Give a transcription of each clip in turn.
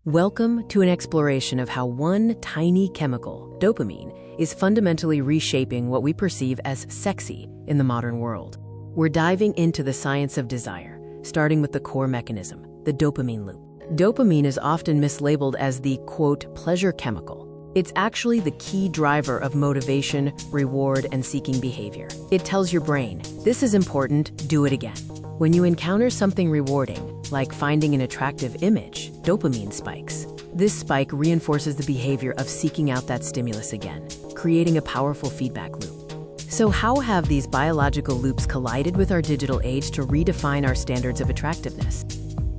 Welcome to an exploration of how one tiny chemical, dopamine, is fundamentally reshaping what we perceive as sexy in the modern world. We're diving into the science of desire, starting with the core mechanism, the dopamine loop. Dopamine is often mislabeled as the, quote, pleasure chemical. It's actually the key driver of motivation, reward, and seeking behavior. It tells your brain, this is important, do it again. When you encounter something rewarding, like finding an attractive image, dopamine spikes. This spike reinforces the behavior of seeking out that stimulus again, creating a powerful feedback loop. So how have these biological loops collided with our digital age to redefine our standards of attractiveness?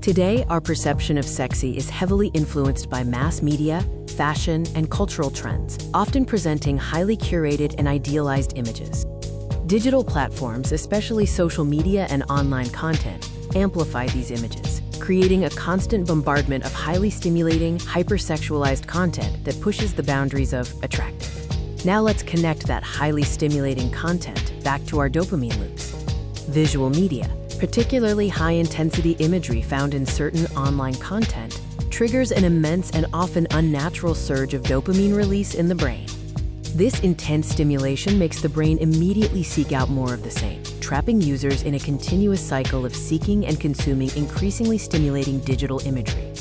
Today, our perception of sexy is heavily influenced by mass media, fashion, and cultural trends, often presenting highly curated and idealized images. Digital platforms, especially social media and online content, amplify these images, creating a constant bombardment of highly stimulating, hypersexualized content that pushes the boundaries of attractive. Now let's connect that highly stimulating content back to our dopamine loops. Visual media, particularly high-intensity imagery found in certain online content, triggers an immense and often unnatural surge of dopamine release in the brain. This intense stimulation makes the brain immediately seek out more of the same, trapping users in a continuous cycle of seeking and consuming increasingly stimulating digital imagery.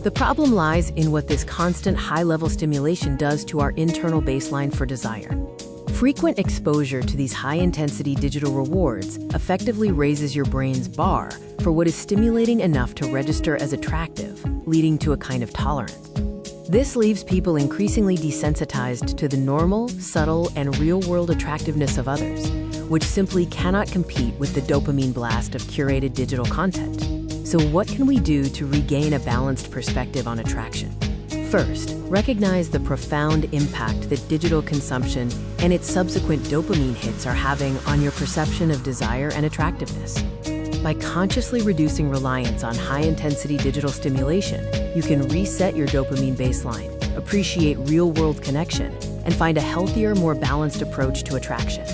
The problem lies in what this constant high-level stimulation does to our internal baseline for desire. Frequent exposure to these high-intensity digital rewards effectively raises your brain's bar for what is stimulating enough to register as attractive, leading to a kind of tolerance. This leaves people increasingly desensitized to the normal, subtle, and real-world attractiveness of others, which simply cannot compete with the dopamine blast of curated digital content. So what can we do to regain a balanced perspective on attraction? First, recognize the profound impact that digital consumption and its subsequent dopamine hits are having on your perception of desire and attractiveness. By consciously reducing reliance on high-intensity digital stimulation, you can reset your dopamine baseline, appreciate real-world connection, and find a healthier, more balanced approach to attraction.